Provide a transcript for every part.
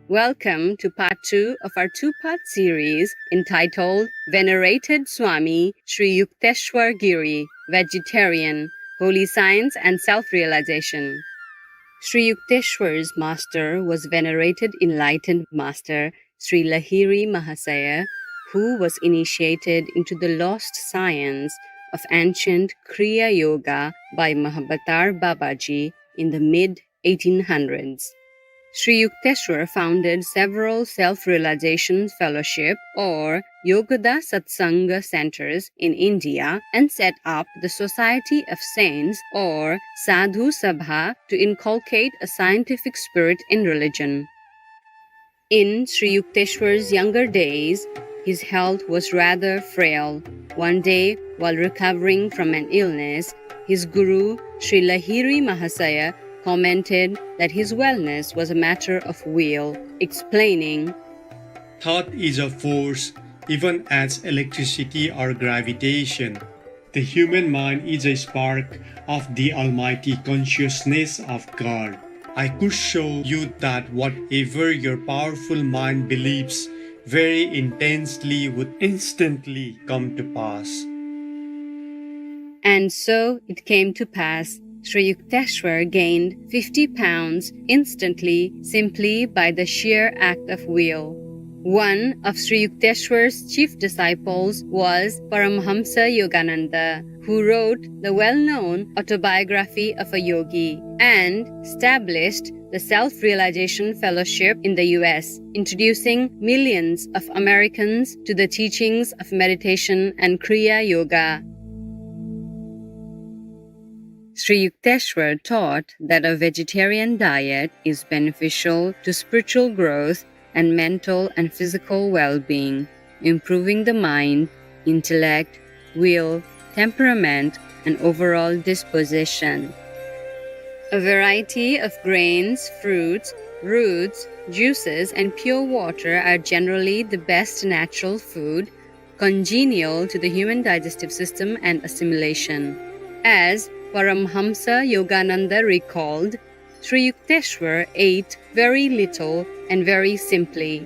Welcome to part 2 of our two-part series entitled Venerated Swami Sri Yukteswar Giri, Vegetarian, Holy Science and Self-Realization. Sri Yukteswar's master was venerated enlightened master Sri Lahiri Mahasaya, who was initiated into the lost science of ancient Kriya Yoga by Mahabhatar Babaji in the mid-1800s. Sri Yukteswar founded several Self-Realization Fellowship or Yogoda Satsanga centers in India and set up the Society of Saints or Sadhu Sabha to inculcate a scientific spirit in religion. In Sri Yukteswar's younger days, his health was rather frail. One day, while recovering from an illness, his guru, Sri Lahiri Mahasaya, commented that his wellness was a matter of will, explaining, "Thought is a force, even as electricity or gravitation. The human mind is a spark of the almighty consciousness of God. I could show you that whatever your powerful mind believes very intensely would instantly come to pass." And so it came to pass. Sri Yukteswar gained 50 pounds instantly simply by the sheer act of will. One of Sri Yukteswar's chief disciples was Paramhamsa Yogananda, who wrote the well-known autobiography of a yogi and established the Self-Realization Fellowship in the US, introducing millions of Americans to the teachings of meditation and Kriya Yoga. Sri Yukteswar taught that a vegetarian diet is beneficial to spiritual growth and mental and physical well-being, improving the mind, intellect, will, temperament, and overall disposition. A variety of grains, fruits, roots, juices, and pure water are generally the best natural food, congenial to the human digestive system and assimilation. As Paramhamsa Yogananda recalled, Sri Yukteswar ate very little and very simply,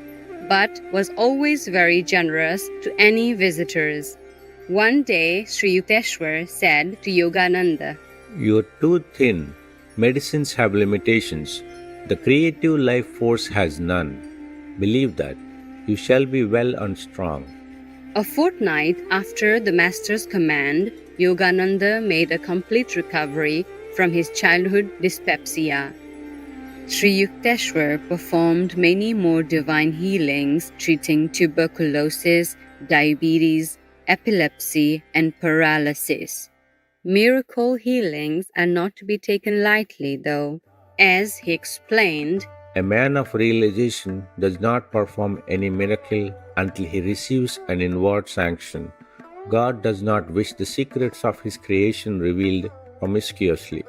but was always very generous to any visitors. One day, Sri Yukteswar said to Yogananda, "You're too thin. Medicines have limitations. The creative life force has none. Believe that. You shall be well and strong." A fortnight after the master's command, Yogananda made a complete recovery from his childhood dyspepsia. Sri Yukteswar performed many more divine healings treating tuberculosis, diabetes, epilepsy, and paralysis. Miracle healings are not to be taken lightly, though. As he explained, A man of realization does not perform any miracle until he receives an inward sanction. God does not wish the secrets of his creation revealed promiscuously.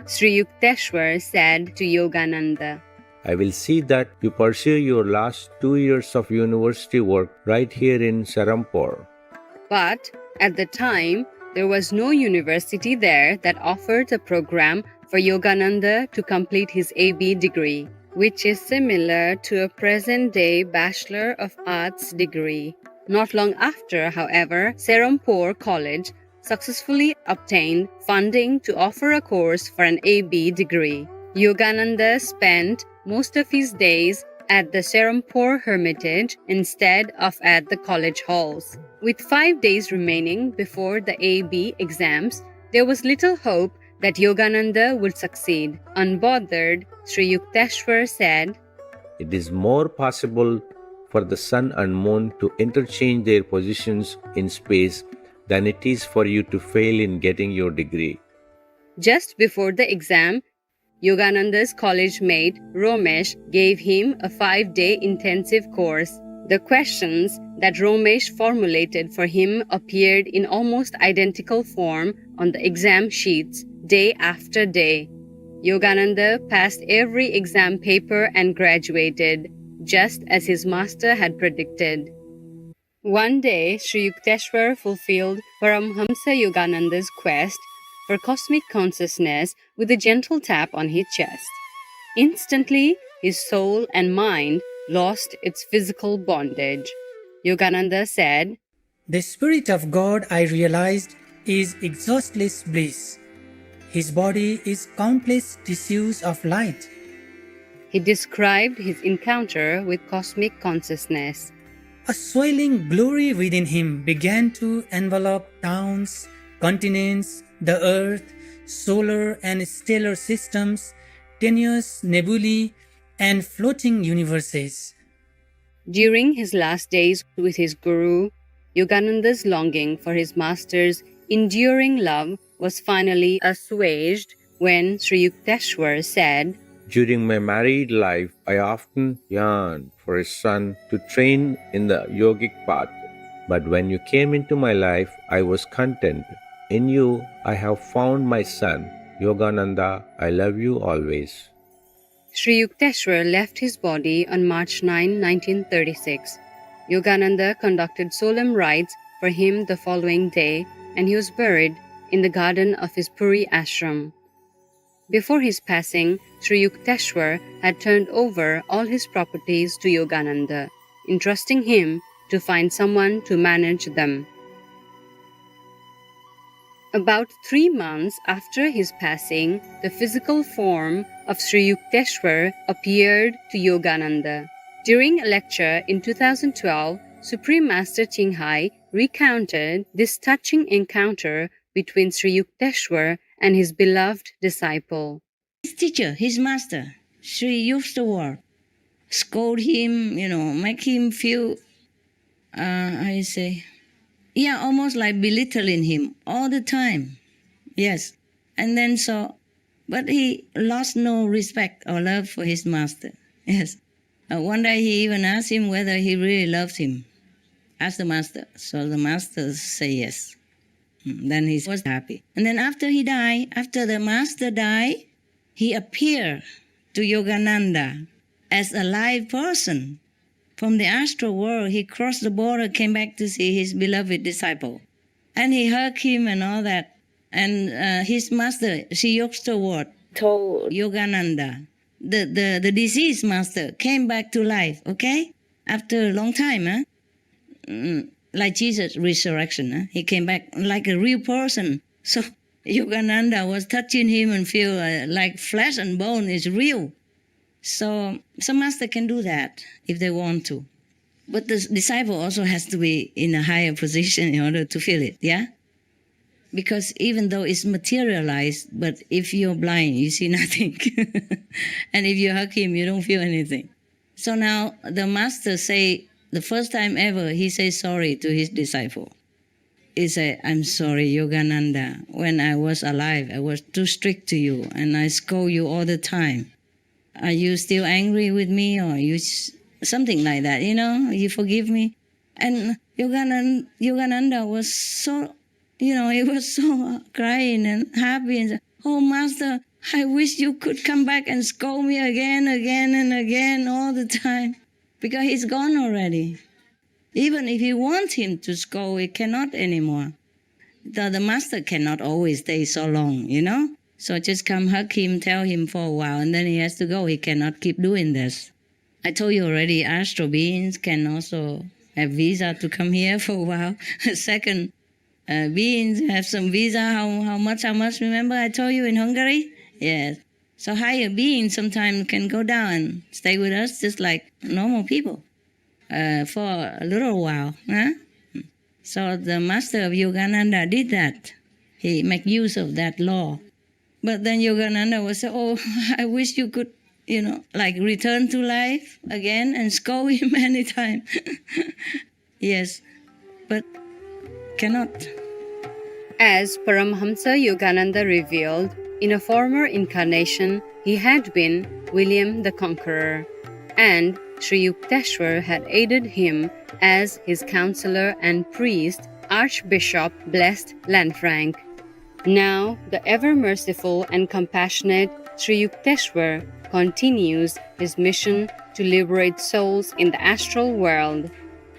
Sri Yukteswar said to Yogananda, "I will see that you pursue your last 2 years of university work right here in Serampore." But at the time, there was no university there that offered a program for Yogananda to complete his AB degree, which is similar to a present-day Bachelor of Arts degree. Not long after, however, Serampore College successfully obtained funding to offer a course for an AB degree. Yogananda spent most of his days at the Serampore Hermitage instead of at the college halls. With 5 days remaining before the AB exams, there was little hope that Yogananda would succeed. Unbothered, Sri Yukteswar said, It is more possible for the sun and moon to interchange their positions in space than it is for you to fail in getting your degree. Just before the exam, Yogananda's college mate Romesh gave him a 5-day intensive course. The questions that Romesh formulated for him appeared in almost identical form on the exam sheets day after day. Yogananda passed every exam paper and graduated, just as his master had predicted. One day, Sri Yukteswar fulfilled Paramhamsa Yogananda's quest for cosmic consciousness with a gentle tap on his chest. Instantly, his soul and mind lost its physical bondage. Yogananda said, "The Spirit of God, I realized, is exhaustless bliss. His body is countless tissues of light." He described his encounter with cosmic consciousness. A swelling glory within him began to envelop towns, continents, the earth, solar and stellar systems, tenuous nebulae, and floating universes. During his last days with his guru, Yogananda's longing for his master's enduring love was finally assuaged when Sri Yukteswar said, During my married life, I often yearned for a son to train in the yogic path. But when you came into my life, I was content. In you, I have found my son. Yogananda, I love you always. Sri Yukteswar left his body on March 9, 1936. Yogananda conducted solemn rites for him the following day, and he was buried in the garden of his Puri ashram. Before his passing, Sri Yukteswar had turned over all his properties to Yogananda, entrusting him to find someone to manage them. About 3 months after his passing, the physical form of Sri Yukteswar appeared to Yogananda. During a lecture in 2012, Supreme Master Chinghai recounted this touching encounter between Sri Yukteswar and his beloved disciple. His teacher, his master, Sri Yukteswar, scold him, make him feel, almost like belittling him all the time. Yes. And then but he lost no respect or love for his master. Yes. One day he even asked him whether he really loved him. Asked the master. So the master said yes. Then he was happy. And then after the master died, he appeared to Yogananda as a live person. From the astral world, he crossed the border, came back to see his beloved disciple. And he hugged him and all that. And his master, Sri Yukteswar, told Yogananda, the deceased master came back to life, okay? After a long time, like Jesus' resurrection, he came back like a real person. So Yogananda was touching him and feel like flesh and bone is real. So some master can do that if they want to. But the disciple also has to be in a higher position in order to feel it, yeah? Because even though it's materialized, but if you're blind, you see nothing. And if you hug him, you don't feel anything. So now the master say, the first time ever, he says sorry to his disciple. He said, "I'm sorry, Yogananda. When I was alive, I was too strict to you, and I scold you all the time. Are you still angry with me, or something like that, you forgive me?" And Yogananda was so, he was so crying and happy and said, "Oh, Master, I wish you could come back and scold me again and again all the time, because he's gone already. Even if you want him to scold, he cannot anymore. The master cannot always stay so long, So just come hug him, tell him for a while, and then he has to go. He cannot keep doing this. I told you already, astral beings can also have visa to come here for a while. Second, beings have some visa. How much? Remember I told you in Hungary? Yes. So higher beings sometimes can go down and stay with us just like normal people for a little while. Huh? So the master of Yogananda did that. He made use of that law. But then Yogananda was say, "Oh, I wish you could, return to life again and scold him anytime." Yes, but cannot. As Paramhamsa Yogananda revealed, in a former incarnation, he had been William the Conqueror, and Sri Yukteswar had aided him as his counselor and priest, Archbishop Blessed Lanfranc. Now, the ever-merciful and compassionate Sri Yukteswar continues his mission to liberate souls in the astral world,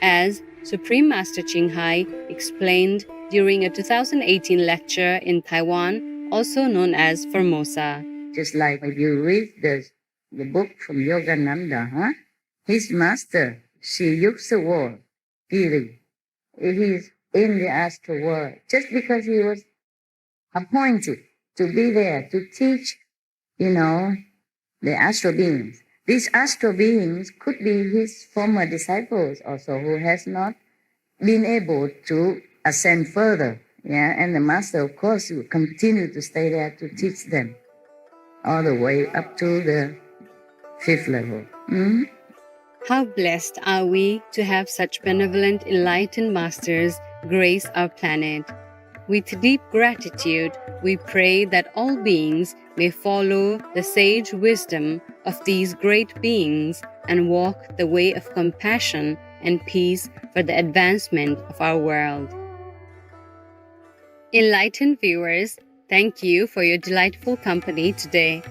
as Supreme Master Chinghai explained during a 2018 lecture in Taiwan, also known as Formosa. Just like if you read the book from Yogananda, his master, Sri Yukteswar Giri. He's in the astral world just because he was appointed to be there to teach, the astral beings. These astral beings could be his former disciples also who has not been able to ascend further. Yeah, and the master, of course, will continue to stay there to teach them all the way up to the 5th level. How blessed are we to have such benevolent, enlightened masters grace our planet. With deep gratitude, we pray that all beings may follow the sage wisdom of these great beings and walk the way of compassion and peace for the advancement of our world. Enlightened viewers, thank you for your delightful company today.